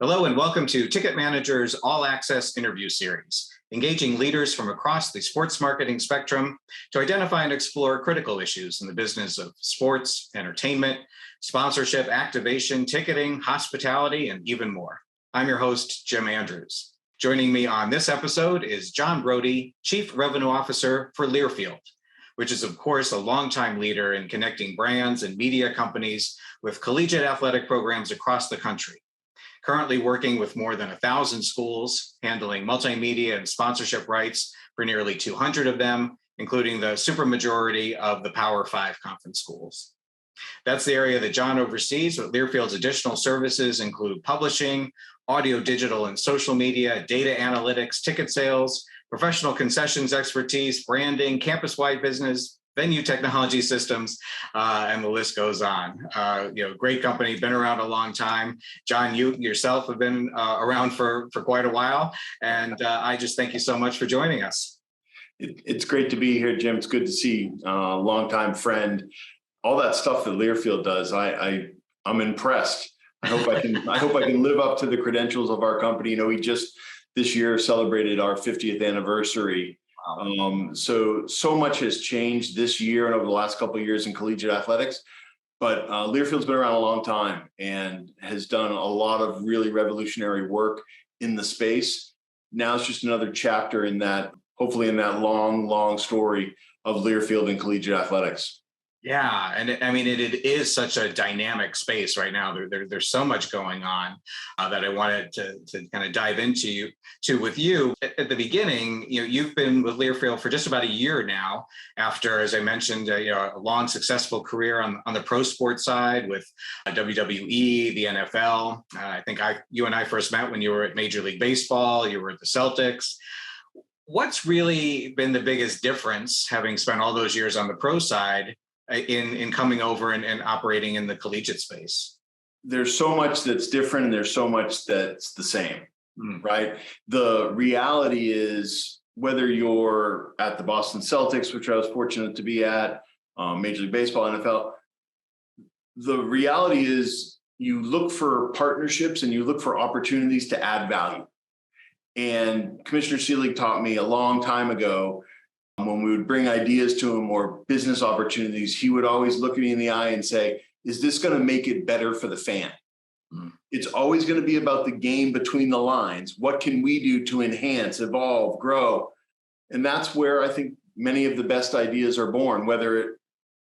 Hello and welcome to Ticket Manager's All Access interview series, engaging leaders from across the sports marketing spectrum to identify and explore critical issues in the business of sports, entertainment, sponsorship, activation, ticketing, hospitality, and even more. I'm your host, Jim Andrews. Joining me on this episode is John Brody, Chief Revenue Officer for LEARFIELD, which is, of course, a longtime leader in connecting brands and media companies with collegiate athletic programs across the country. Currently working with more than 1,000 schools, handling multimedia and sponsorship rights for nearly 200 of them, including the supermajority of the Power 5 conference schools. That's the area that John oversees, but LEARFIELD's additional services include publishing, audio, digital, and social media, data analytics, ticket sales, professional concessions expertise, branding, campus-wide business, venue technology systems, and the list goes on. Great company, been around a long time. John, you yourself have been around for quite a while, and I just thank you so much for joining us. It's great to be here, Jim. It's good to see a longtime friend. All that stuff that LEARFIELD does, I'm impressed. I hope I can live up to the credentials of our company. We just this year celebrated our 50th anniversary. So much has changed this year and over the last couple of years in collegiate athletics, but LEARFIELD's been around a long time and has done a lot of really revolutionary work in the space. Now it's just another chapter in that, hopefully in that long story of LEARFIELD and collegiate athletics. Yeah, and it is such a dynamic space right now. There's so much going on that I wanted to kind of dive into with you. At the beginning, you've been with LEARFIELD for just about a year now. After, as I mentioned, a long successful career on the pro sports side with WWE, the NFL. I think you and I first met when you were at Major League Baseball. You were at the Celtics. What's really been the biggest difference, having spent all those years on the pro side, in coming over and operating in the collegiate space? There's so much that's different and there's so much that's the same, right? The reality is, whether you're at the Boston Celtics, which I was fortunate to be at, Major League Baseball, NFL, the reality is you look for partnerships and you look for opportunities to add value. And Commissioner Seelig taught me a long time ago, when we would bring ideas to him or business opportunities, he would always look at me in the eye and say, is this going to make it better for the fan? It's always going to be about the game between the lines. What can we do to enhance, evolve, grow? And that's where I think many of the best ideas are born, whether it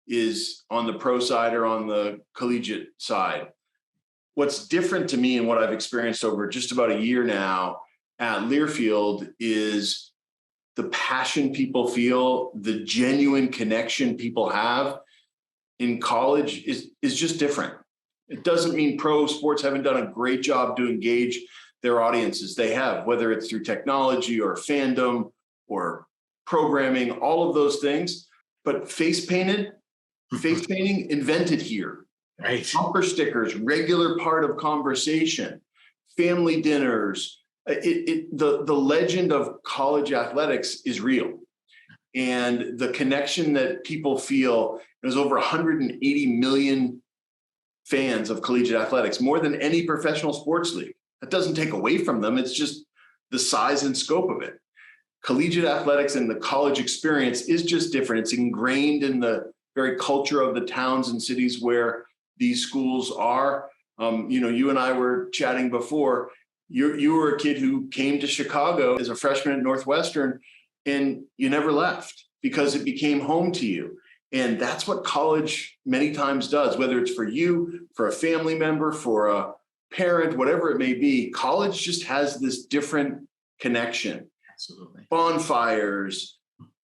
is on the pro side or on the collegiate side. What's different to me and what I've experienced over just about a year now at LEARFIELD is the passion people feel, the genuine connection people have in college is just different. It doesn't mean pro sports haven't done a great job to engage their audiences. They have, whether it's through technology or fandom or programming, all of those things. But face painting invented here. Right. Bumper stickers, regular part of conversation, family dinners. The legend of college athletics is real. And the connection that people feel, there's over 180 million fans of collegiate athletics, more than any professional sports league. That doesn't take away from them. It's just the size and scope of it. Collegiate athletics and the college experience is just different. It's ingrained in the very culture of the towns and cities where these schools are. You and I were chatting before. You were a kid who came to Chicago as a freshman at Northwestern, and you never left because it became home to you. And that's what college many times does, whether it's for you, for a family member, for a parent, whatever it may be. College just has this different connection. Absolutely. Bonfires,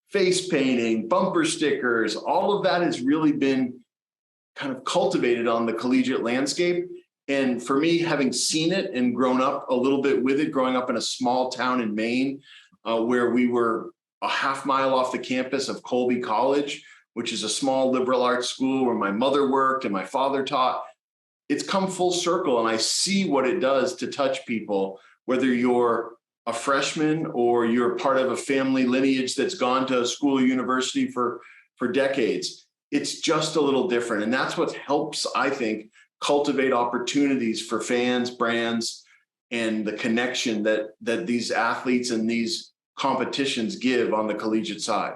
face painting, bumper stickers, all of that has really been kind of cultivated on the collegiate landscape. And for me, having seen it and grown up a little bit with it, growing up in a small town in Maine, where we were a half mile off the campus of Colby College, which is a small liberal arts school where my mother worked and my father taught, it's come full circle. And I see what it does to touch people, whether you're a freshman or you're part of a family lineage that's gone to a school or university for decades. It's just a little different. And that's what helps, I think, cultivate opportunities for fans, brands, and the connection that these athletes and these competitions give on the collegiate side.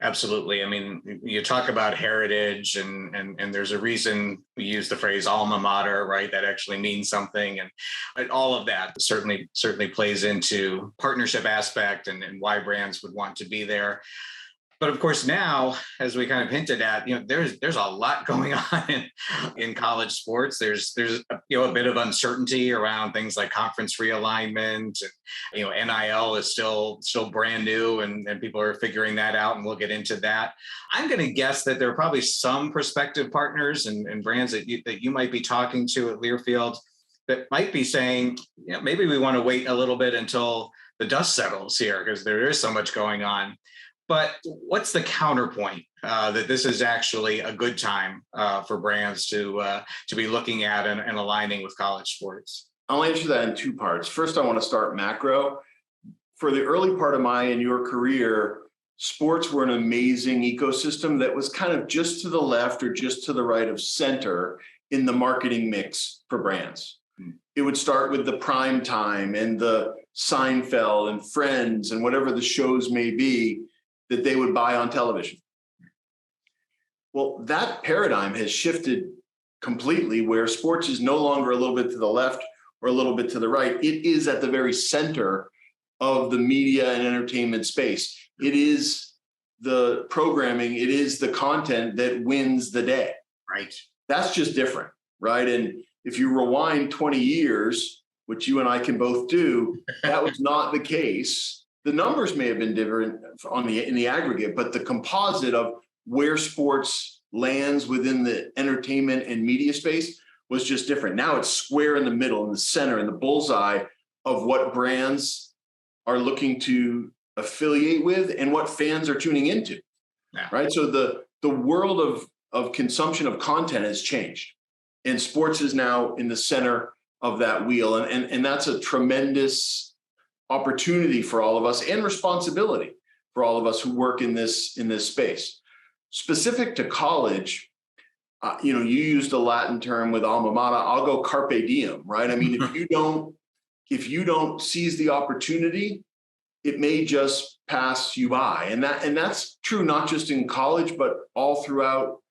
Absolutely. I mean, you talk about heritage, and there's a reason we use the phrase alma mater, right? That actually means something, and all of that certainly plays into partnership aspect and why brands would want to be there. But of course, now, as we kind of hinted at, there's a lot going on in college sports. There's a bit of uncertainty around things like conference realignment, and NIL is still brand new, and people are figuring that out, and we'll get into that. I'm going to guess that there are probably some prospective partners and brands that you might be talking to at Learfield that might be saying, maybe we want to wait a little bit until the dust settles here, because there is so much going on. But what's the counterpoint that this is actually a good time for brands to be looking at and aligning with college sports? I'll answer that in two parts. First, I want to start macro. For the early part of my and your career, sports were an amazing ecosystem that was kind of just to the left or just to the right of center in the marketing mix for brands. It would start with the prime time and the Seinfeld and Friends and whatever the shows may be that they would buy on television. Well, that paradigm has shifted completely, where sports is no longer a little bit to the left or a little bit to the right. It is at the very center of the media and entertainment space. It is the programming, it is the content that wins the day. Right. That's just different, right? And if you rewind 20 years, which you and I can both do, that was not the case. The numbers may have been different in the aggregate, but the composite of where sports lands within the entertainment and media space was just different. Now it's square in the middle, in the center, in the bullseye of what brands are looking to affiliate with and what fans are tuning into. Yeah. Right. So the world of consumption of content has changed, and sports is now in the center of that wheel. And that's a tremendous opportunity for all of us, and responsibility for all of us who work in this space. Specific to college, you used a Latin term with alma mater. I'll go carpe diem, right? I mean, if you don't seize the opportunity, it may just pass you by, and that's true not just in college, but all throughout,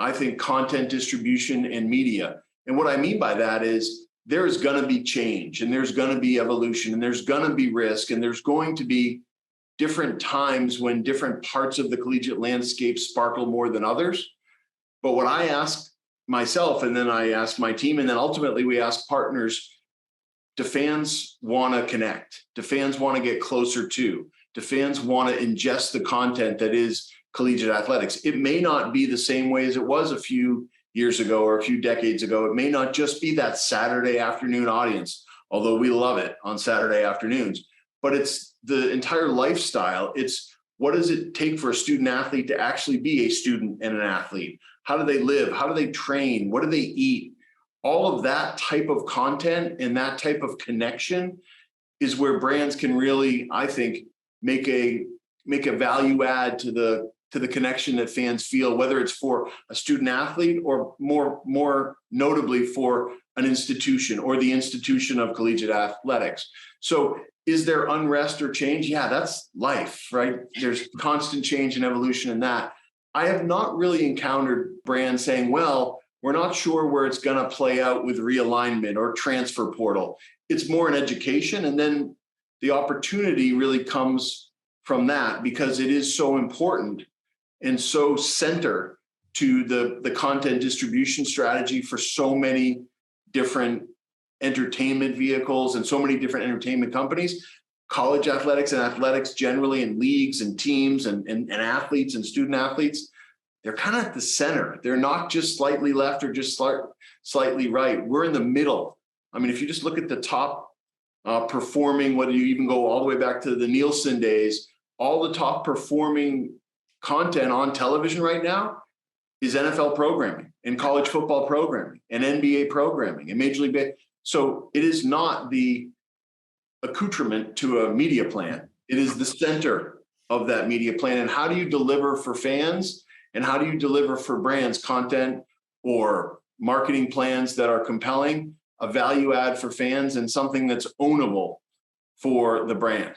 I think, content distribution and media. And what I mean by that is, there's going to be change, and there's going to be evolution, and there's going to be risk, and there's going to be different times when different parts of the collegiate landscape sparkle more than others. But what I ask myself, and then I ask my team, and then ultimately we ask partners, do fans want to connect? Do fans want to get closer to? Do fans want to ingest the content that is collegiate athletics? It may not be the same way as it was a few years ago or a few decades ago. It may not just be that Saturday afternoon audience, although we love it on Saturday afternoons, but it's the entire lifestyle. It's, what does it take for a student athlete to actually be a student and an athlete? How do they live? How do they train? What do they eat? All of that type of content and that type of connection is where brands can really, I think, make a value add to the connection that fans feel, whether it's for a student athlete or more notably for an institution or the institution of collegiate athletics. So is there unrest or change? Yeah, that's life, right? There's constant change and evolution in that. I have not really encountered brands saying, well, we're not sure where it's going to play out with realignment or transfer portal. It's more an education. And then the opportunity really comes from that, because it is so important and so center to the content distribution strategy for so many different entertainment vehicles and so many different entertainment companies. College athletics and athletics generally, and leagues and teams and athletes and student athletes, they're kind of at the center. They're not just slightly left or just slightly right. We're in the middle. I mean, if you just look at the top performing, whether you even go all the way back to the Nielsen days, all the top performing content on television right now is NFL programming and college football programming and NBA programming and Major League Baseball. So it is not the accoutrement to a media plan. It is the center of that media plan. And how do you deliver for fans, and how do you deliver for brands content or marketing plans that are compelling? a value add for fans and something that's ownable for the brand.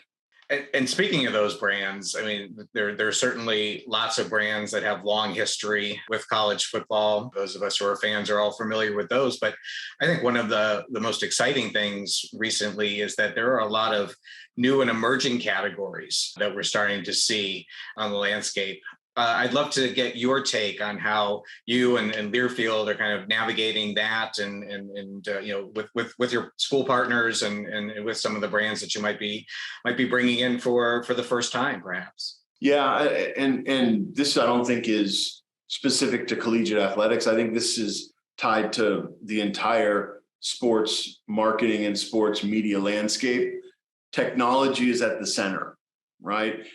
And speaking of those brands, I mean, there are certainly lots of brands that have long history with college football. Those of us who are fans are all familiar with those. But I think one of the most exciting things recently is that there are a lot of new and emerging categories that we're starting to see on the landscape. I'd love to get your take on how you and Learfield are kind of navigating that, and with your school partners and with some of the brands that you might be bringing in for the first time, perhaps. Yeah, and this I don't think is specific to collegiate athletics. I think this is tied to the entire sports marketing and sports media landscape. Technology is at the center, right?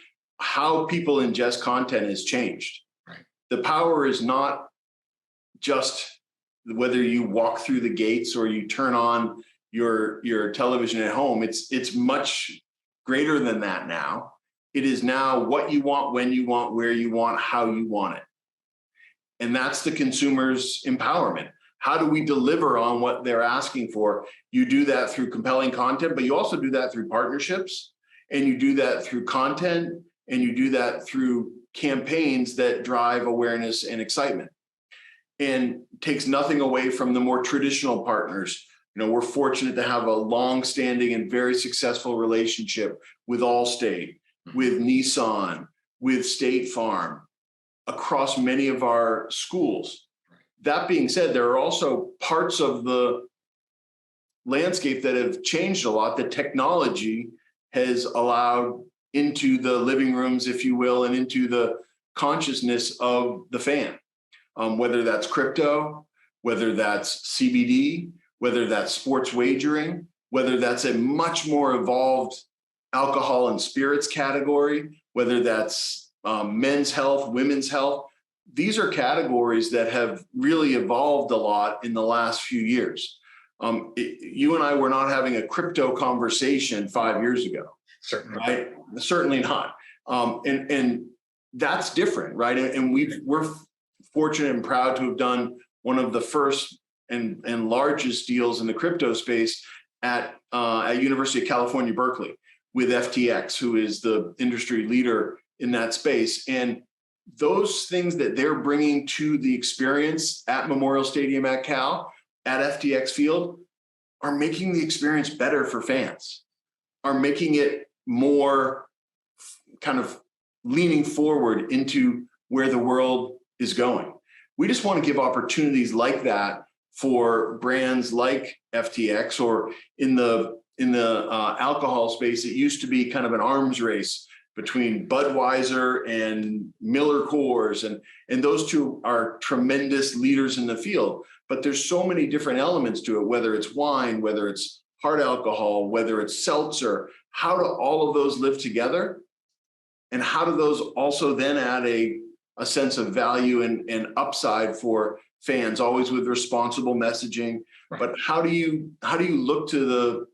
How people ingest content has changed. Right. The power is not just whether you walk through the gates or you turn on your television at home. It's much greater than that now. It is now what you want, when you want, where you want, how you want it. And that's the consumer's empowerment. How do we deliver on what they're asking for? You do that through compelling content, but you also do that through partnerships, and you do that through content, and you do that through campaigns that drive awareness and excitement, and takes nothing away from the more traditional partners. We're fortunate to have a long-standing and very successful relationship with Allstate, with Nissan, with State Farm, across many of our schools. That being said, there are also parts of the landscape that have changed a lot that technology has allowed into the living rooms, if you will, and into the consciousness of the fan, whether that's crypto, whether that's CBD, whether that's sports wagering, whether that's a much more evolved alcohol and spirits category, whether that's men's health, women's health. These are categories that have really evolved a lot in the last few years. You and I were not having a crypto conversation 5 years ago. Certainly. Right? Certainly not. And that's different, right? And we're fortunate and proud to have done one of the first and largest deals in the crypto space at University of California, Berkeley, with FTX, who is the industry leader in that space. And those things that they're bringing to the experience at Memorial Stadium at Cal, at FTX Field, are making the experience better for fans, are making it more kind of leaning forward into where the world is going. We just want to give opportunities like that for brands like FTX, or in the alcohol space. It used to be kind of an arms race between Budweiser and Miller Coors, and those two are tremendous leaders in the field. But there's so many different elements to it, whether it's wine, whether it's hard alcohol, whether it's seltzer. How do all of those live together? And how do those also then add a sense of value and upside for fans, always with responsible messaging? Right. But how do you look to the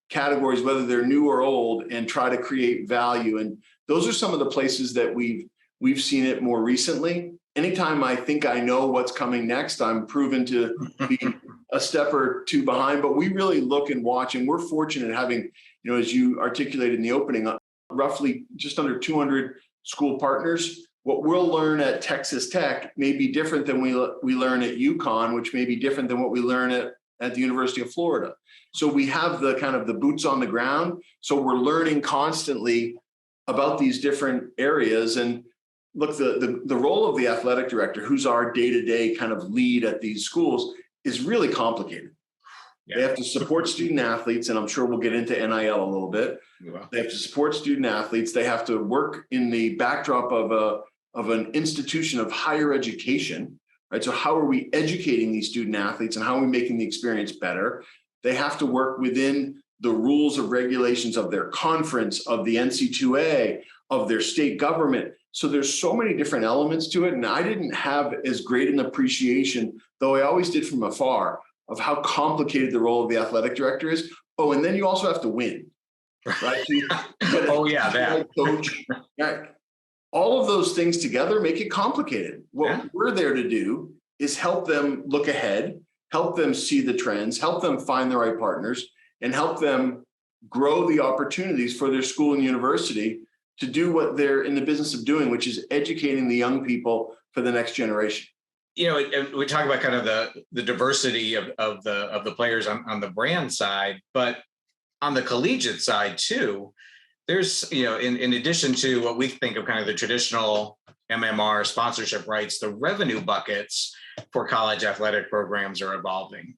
categories, whether they're new or old, and try to create value? And those are some of the places that we've seen it more recently. Anytime I think I know what's coming next, I'm proven to be a step or two behind. But we really look and watch, and we're fortunate having, as you articulated in the opening, roughly just under 200 school partners. What we'll learn at Texas Tech may be different than we learn at UConn, which may be different than what we learn at the University of Florida. So we have the kind of the boots on the ground. So we're learning constantly about these different areas. And look, the role of the athletic director, who's our day-to-day kind of lead at these schools, is really complicated. Yeah. They have to support student athletes, and I'm sure we'll get into NIL a little bit. Yeah. They have to support student athletes. They have to work in the backdrop of an institution of higher education, right? So how are we educating these student athletes, and how are we making the experience better? They have to work within the rules of regulations of their conference, of the NC2A, of their state government. So there's so many different elements to it. And I didn't have as great an appreciation, though I always did from afar, of how complicated the role of the athletic director is. Oh, and then you also have to win, right? Oh, yeah, that. Coach. Right? All of those things together make it complicated. What we're there to do is help them look ahead help them see the trends, help them find the right partners, and help them grow the opportunities for their school and university to do what they're in the business of doing, which is educating the young people for the next generation. And we talk about kind of the diversity of the players on the brand side, but on the collegiate side too, there's, in addition to what we think of kind of the traditional MMR sponsorship rights, the revenue buckets for college athletic programs are evolving.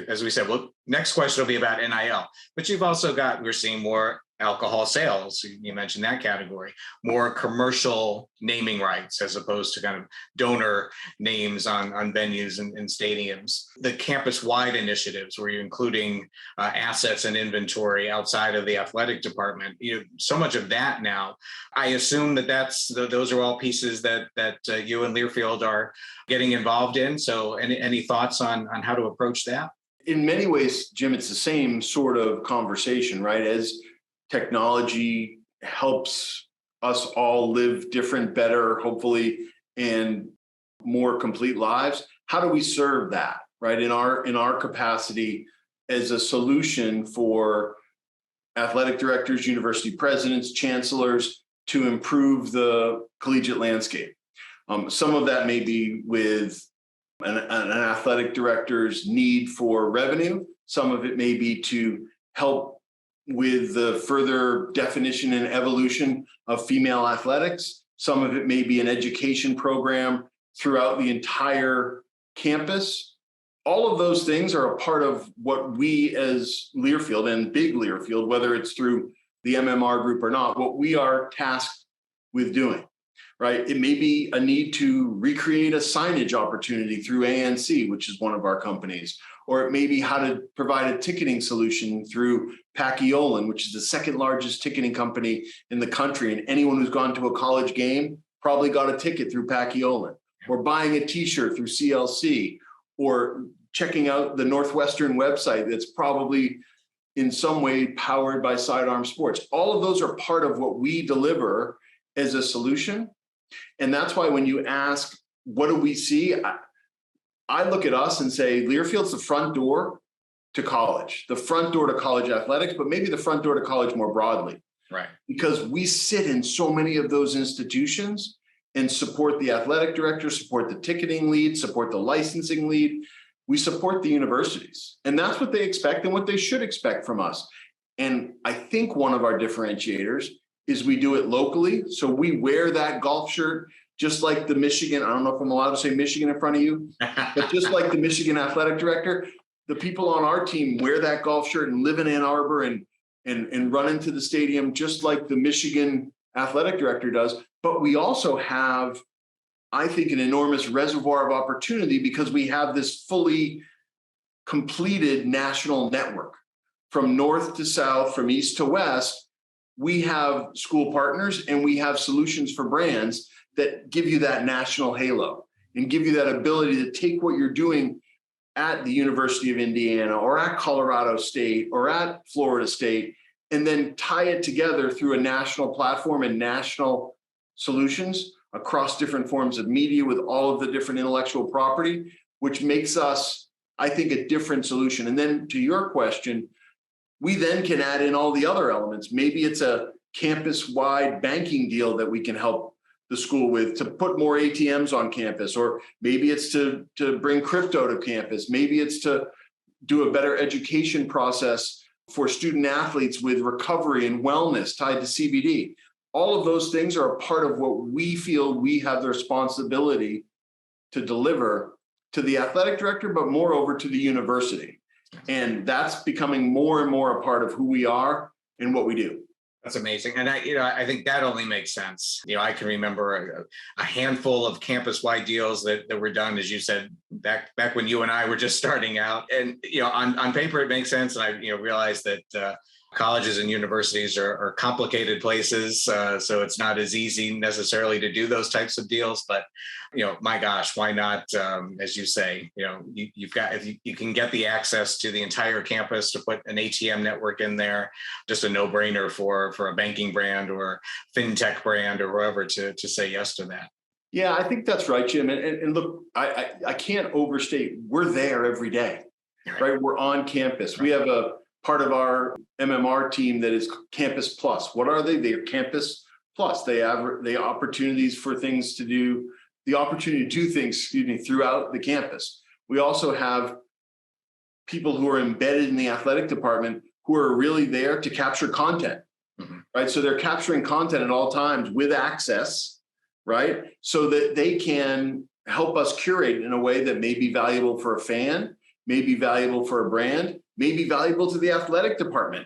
As we said, well, next question will be about NIL, but you've also we're seeing more alcohol sales. You mentioned that category, more commercial naming rights as opposed to kind of donor names on venues and stadiums. The campus-wide initiatives where you're including assets and inventory outside of the athletic department. So much of that now. I assume those are all pieces that you and Learfield are getting involved in. So any thoughts on how to approach that? In many ways, Jim, it's the same sort of conversation, right? As technology helps us all live different, better, hopefully, and more complete lives. How do we serve that, right? In our capacity as a solution for athletic directors, university presidents, chancellors to improve the collegiate landscape. Some of that may be with an athletic director's need for revenue. Some of it may be to help with the further definition and evolution of female athletics. Some of it may be an education program throughout the entire campus. All of those things are a part of what we as Learfield and Big Learfield, whether it's through the MMR group or not, what we are tasked with doing, right? It may be a need to recreate a signage opportunity through ANC, which is one of our companies, or it may be how to provide a ticketing solution through Paciolan, which is the second largest ticketing company in the country. And anyone who's gone to a college game probably got a ticket through Paciolan, or buying a t-shirt through CLC, or checking out the Northwestern website that's probably in some way powered by Sidearm Sports. All of those are part of what we deliver as a solution. And that's why when you ask, what do we see? I look at us and say, Learfield's the front door to college, the front door to college athletics, but maybe the front door to college more broadly. Right. Because we sit in so many of those institutions and support the athletic director, support the ticketing lead, support the licensing lead. We support the universities. And that's what they expect and what they should expect from us. And I think one of our differentiators is we do it locally. So we wear that golf shirt, just like the Michigan, I don't know if I'm allowed to say Michigan in front of you, but just like the Michigan athletic director, the people on our team wear that golf shirt and live in Ann Arbor and run into the stadium just like the Michigan athletic director does. But we also have, I think, an enormous reservoir of opportunity because we have this fully completed national network from north to south, from east to west. We have school partners and we have solutions for brands that give you that national halo and give you that ability to take what you're doing at the University of Indiana or at Colorado State or at Florida State, and then tie it together through a national platform and national solutions across different forms of media with all of the different intellectual property, which makes us, I think, a different solution. And then to your question, we then can add in all the other elements. Maybe it's a campus-wide banking deal that we can help the school with to put more ATMs on campus, or maybe it's to bring crypto to campus. Maybe it's to do a better education process for student athletes with recovery and wellness tied to CBD. All of those things are a part of what we feel we have the responsibility to deliver to the athletic director, but moreover to the university. And that's becoming more and more a part of who we are and what we do. That's amazing. And I think that only makes sense. I can remember a handful of campus-wide deals that were done, as you said, back when you and I were just starting out. And, on paper, it makes sense. And I, realized that colleges and universities are complicated places. So it's not as easy necessarily to do those types of deals. But, my gosh, why not? As you say, you've got, if you can get the access to the entire campus to put an ATM network in there, just a no-brainer for a banking brand or fintech brand or whoever to say yes to that. Yeah, I think that's right, Jim. And look, I can't overstate, we're there every day. right? We're on campus. We have a part of our MMR team that is Campus Plus. What are they? They are Campus Plus. They have opportunities for things to do, the opportunity to do things, throughout the campus. We also have people who are embedded in the athletic department who are really there to capture content, right? So they're capturing content at all times with access, right? So that they can help us curate in a way that may be valuable for a fan, may be valuable for a brand, may be valuable to the athletic department.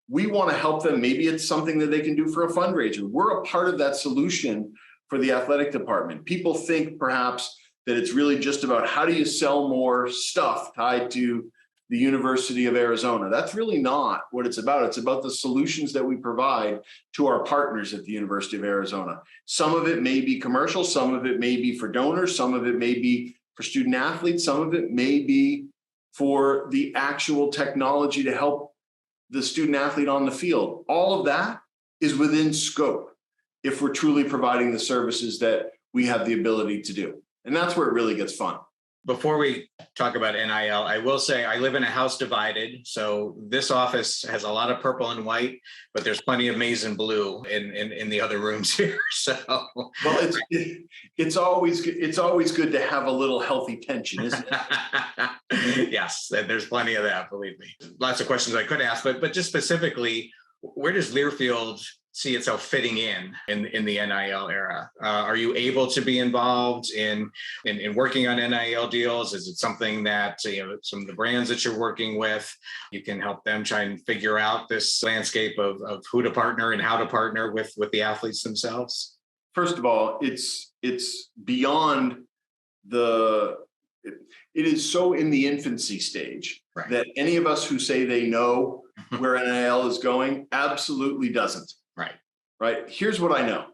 We want to help them. Maybe it's something that they can do for a fundraiser. We're a part of that solution for the athletic department. People think perhaps that it's really just about how do you sell more stuff tied to the University of Arizona. That's really not what it's about. It's about the solutions that we provide to our partners at the University of Arizona. Some of it may be commercial, some of it may be for donors, some of it may be for student athletes, some of it may be for the actual technology to help the student athlete on the field. All of that is within scope if we're truly providing the services that we have the ability to do. And that's where it really gets fun. Before we talk about NIL, I will say I live in a house divided. So this office has a lot of purple and white, but there's plenty of maize and blue in the other rooms here. So well, it's always good to have a little healthy tension, isn't it? Yes, there's plenty of that, believe me. Lots of questions I could ask, but just specifically, where does Learfield see itself fitting in the NIL era? Are you able to be involved in working on NIL deals? Is it something that some of the brands that you're working with, you can help them try and figure out this landscape of who to partner and how to partner with the athletes themselves? First of all, it's beyond it is so in the infancy stage that any of us who say they know where NIL is going absolutely doesn't. Right. Here's what I know.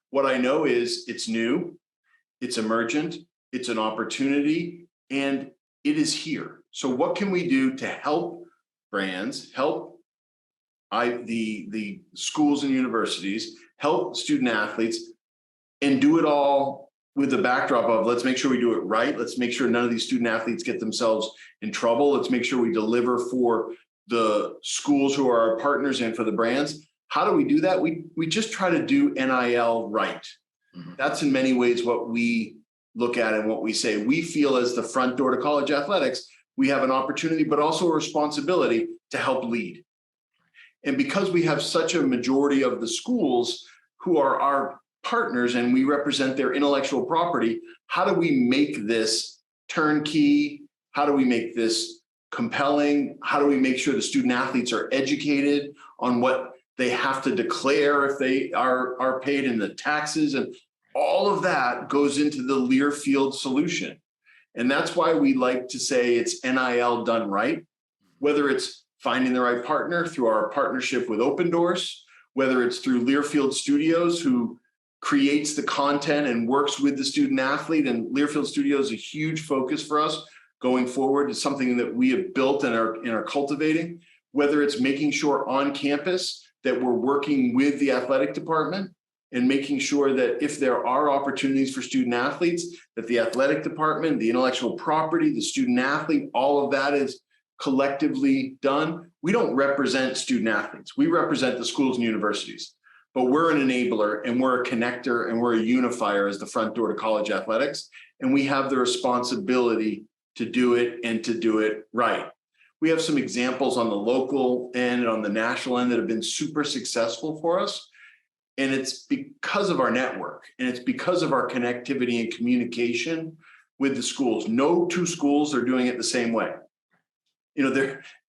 What I know is it's new, it's emergent, it's an opportunity, and it is here. So what can we do to help brands, help the schools and universities, help student athletes, and do it all with the backdrop of let's make sure we do it right. Let's make sure none of these student athletes get themselves in trouble. Let's make sure we deliver for the schools who are our partners and for the brands. How do we do that? We just try to do NIL right. That's in many ways what we look at and what we say. We feel as the front door to college athletics, we have an opportunity, but also a responsibility to help lead. And because we have such a majority of the schools who are our partners and we represent their intellectual property, how do we make this turnkey? How do we make this compelling? How do we make sure the student athletes are educated on what they have to declare if they are paid in the taxes? And all of that goes into the Learfield solution. And that's why we like to say it's NIL done right, whether it's finding the right partner through our partnership with Open Doors, whether it's through Learfield Studios, who creates the content and works with the student athlete. And Learfield Studios is a huge focus for us going forward. It's something that we have built and are cultivating, whether it's making sure on campus that we're working with the athletic department and making sure that if there are opportunities for student athletes, that the athletic department, the intellectual property, the student athlete, all of that is collectively done. We don't represent student athletes. We represent the schools and universities, but we're an enabler and we're a connector and we're a unifier as the front door to college athletics. And we have the responsibility to do it and to do it right. We have some examples on the local end and on the national end that have been super successful for us. And it's because of our network and it's because of our connectivity and communication with the schools. No two schools are doing it the same way.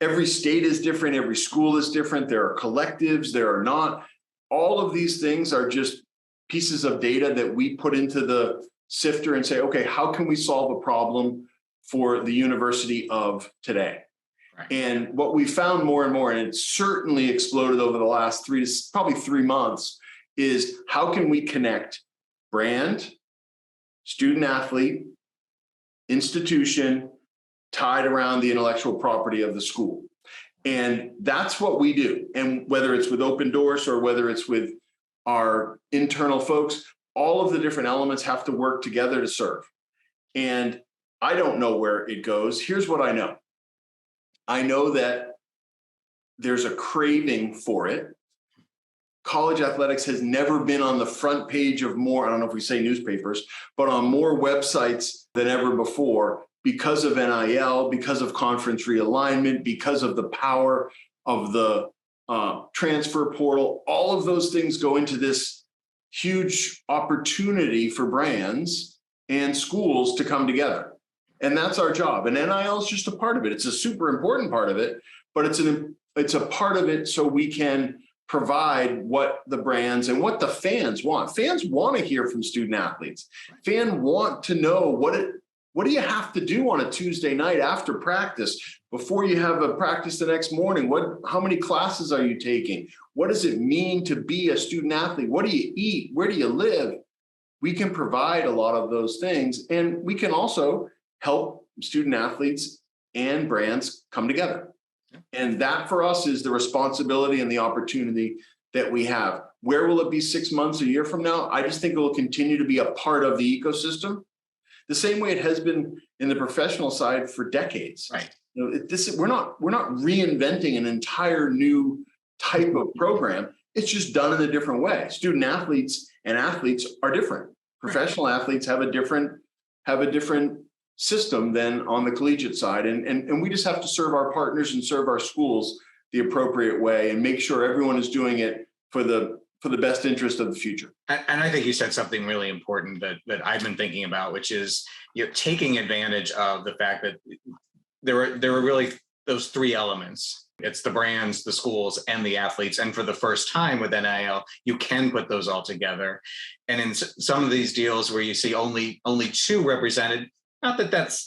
Every state is different. Every school is different. There are collectives, there are not. All of these things are just pieces of data that we put into the sifter and say, okay, how can we solve a problem for the university of today? And what we found more and more, and it's certainly exploded over the last probably 3 months, is how can we connect brand, student athlete, institution, tied around the intellectual property of the school. And that's what we do. And whether it's with Open Doors or whether it's with our internal folks, all of the different elements have to work together to serve. And I don't know where it goes. Here's what I know. I know that there's a craving for it. College athletics has never been on the front page of more, I don't know if we say newspapers, but on more websites than ever before because of NIL, because of conference realignment, because of the power of the transfer portal. All of those things go into this huge opportunity for brands and schools to come together. And that's our job. And NIL is just a part of it. It's a super important part of it, but it's a part of it so we can provide what the brands and what the fans want. Fans want to hear from student athletes. Fans want to know what do you have to do on a Tuesday night after practice before you have a practice the next morning? How many classes are you taking? What does it mean to be a student athlete? What do you eat? Where do you live? We can provide a lot of those things, and we can also help student athletes and brands come together. And that for us is the responsibility and the opportunity that we have. Where will it be 6 months, a year from now? I just think it will continue to be a part of the ecosystem, the same way it has been in the professional side for decades. Right. You know, we're not reinventing an entire new type of program. It's just done in a different way. Student athletes and athletes are different. Professional athletes have a different system than on the collegiate side. And we just have to serve our partners and serve our schools the appropriate way and make sure everyone is doing it for the best interest of the future. And I think you said something really important that I've been thinking about, which is you're taking advantage of the fact that there were really those three elements. It's the brands, the schools, and the athletes. And for the first time with NIL, you can put those all together. And in some of these deals where you see only two represented, not that that's,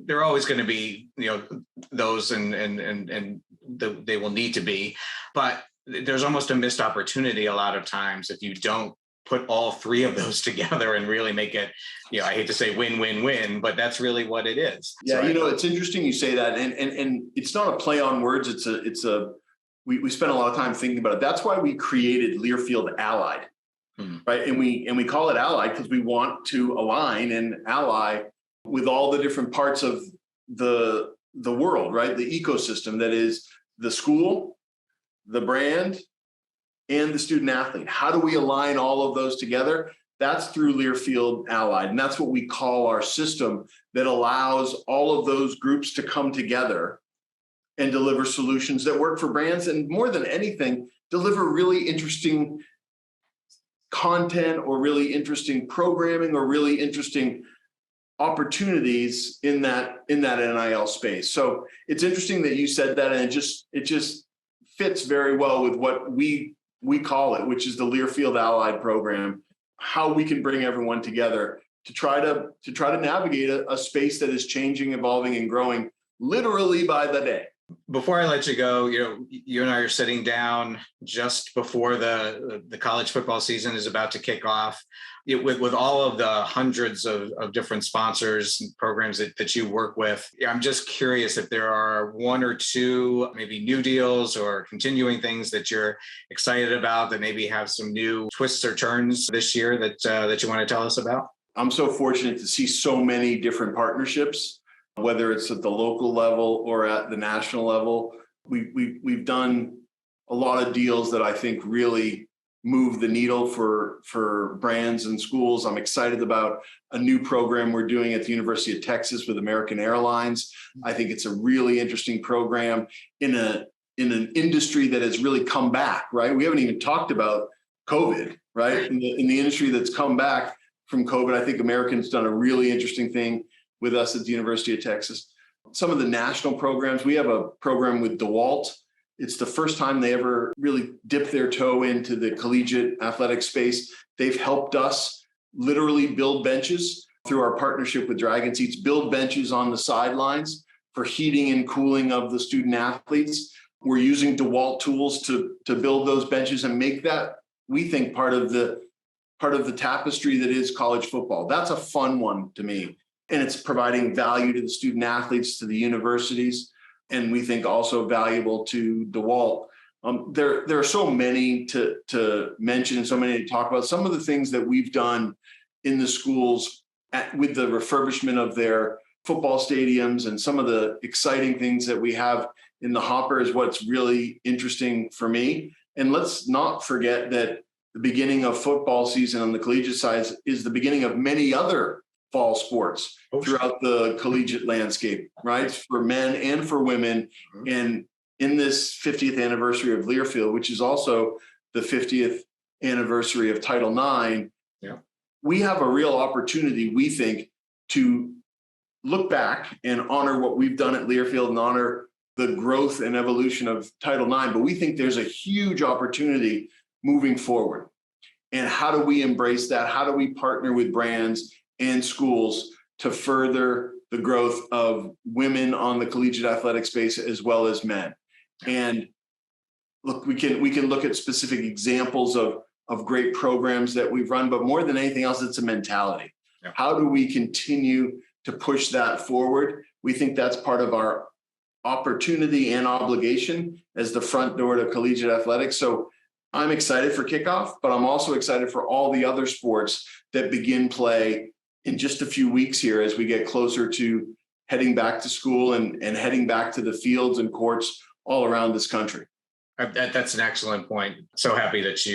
they're always going to be, those and they will need to be, but there's almost a missed opportunity a lot of times if you don't put all three of those together and really make it, I hate to say win-win-win, but that's really what it is. Yeah, it's interesting you say that, and it's not a play on words. We spent a lot of time thinking about it. That's why we created Learfield Allied, right? And we call it Allied because we want to align and ally with all the different parts of the world, right? The ecosystem that is the school, the brand, and the student athlete. How do we align all of those together? That's through Learfield Allied. And that's what we call our system that allows all of those groups to come together and deliver solutions that work for brands. And more than anything, deliver really interesting content or really interesting programming or really interesting opportunities in that NIL space. So it's interesting that you said that, and it just fits very well with what we call it, which is the Learfield Allied program, how we can bring everyone together to try to navigate a space that is changing, evolving, and growing literally by the day. Before I let you go, you and I are sitting down just before the college football season is about to kick off. With all of the hundreds of different sponsors and programs that you work with, I'm just curious if there are one or two maybe new deals or continuing things that you're excited about that maybe have some new twists or turns this year that you want to tell us about. I'm so fortunate to see so many different partnerships, whether it's at the local level or at the national level. We've done a lot of deals that I think really move the needle for brands and schools. I'm excited about a new program we're doing at the University of Texas with American Airlines. I think it's a really interesting program in an industry that has really come back, right? We haven't even talked about COVID, right? In the industry that's come back from COVID, I think American's done a really interesting thing with us at the University of Texas. Some of the national programs, we have a program with DeWalt. It's the first time they ever really dipped their toe into the collegiate athletic space. They've helped us literally build benches through our partnership with Dragon Seats, build benches on the sidelines for heating and cooling of the student athletes. We're using DeWalt tools to build those benches and make that, we think, part of the tapestry that is college football. That's a fun one to me. And it's providing value to the student athletes, to the universities, and we think also valuable to DeWalt. There are so many to mention and so many to talk about. Some of the things that we've done in the schools with the refurbishment of their football stadiums and some of the exciting things that we have in the hopper is what's really interesting for me. And let's not forget that the beginning of football season on the collegiate side is the beginning of many other fall sports throughout the collegiate landscape, right? For men and for women. And in this 50th anniversary of Learfield, which is also the 50th anniversary of Title IX, we have a real opportunity, we think, to look back and honor what we've done at Learfield and honor the growth and evolution of Title IX. But we think there's a huge opportunity moving forward. And how do we embrace that? How do we partner with brands and schools to further the growth of women on the collegiate athletic space as well as men? And look, we can look at specific examples of great programs that we've run, but more than anything else, it's a mentality. How do we continue to push that forward? We think that's part of our opportunity and obligation as the front door to collegiate athletics. So I'm excited for kickoff, but I'm also excited for all the other sports that begin play in just a few weeks here as we get closer to heading back to school and heading back to the fields and courts all around this country. That's an excellent point. So happy that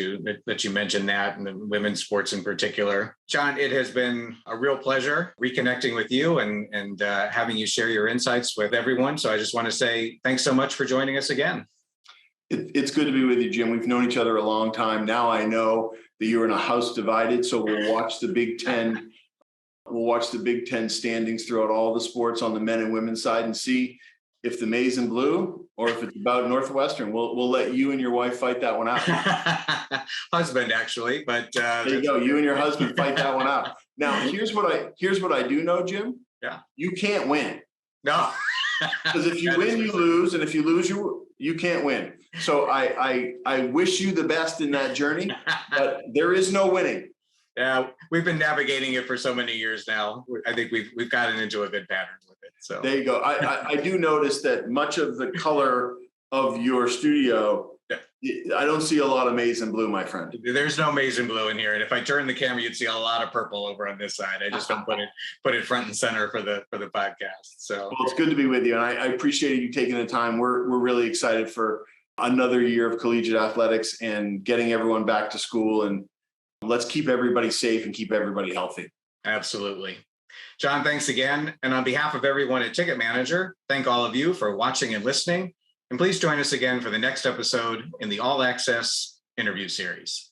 you mentioned that, and the women's sports in particular. John, it has been a real pleasure reconnecting with you and having you share your insights with everyone. So I just want to say thanks so much for joining us again. It's good to be with you, Jim. We've known each other a long time. Now I know that you're in a house divided, so we'll watch the Big Ten. We'll watch the Big Ten standings throughout all the sports on the men and women's side and see if the maize and blue or if it's about Northwestern. We'll let you and your wife fight that one out. Husband, actually, but there you go. You and your husband fight that one out. Now, here's what I do know, Jim. Yeah. You can't win. No. Because if you win, you lose, and if you lose, you can't win. So I wish you the best in that journey, but there is no winning. Yeah, we've been navigating it for so many years now. I think we've gotten into a good pattern with it. So there you go. I do notice that much of the color of your studio, I don't see a lot of maize and blue, my friend. There's no maize and blue in here, and if I turn the camera, you'd see a lot of purple over on this side. I just don't put it front and center for the podcast. So well, it's good to be with you, and I appreciate you taking the time. We're really excited for another year of collegiate athletics and getting everyone back to school, and let's keep everybody safe and keep everybody healthy. Absolutely. John, thanks again. And on behalf of everyone at Ticket Manager, thank all of you for watching and listening. And please join us again for the next episode in the All Access interview series.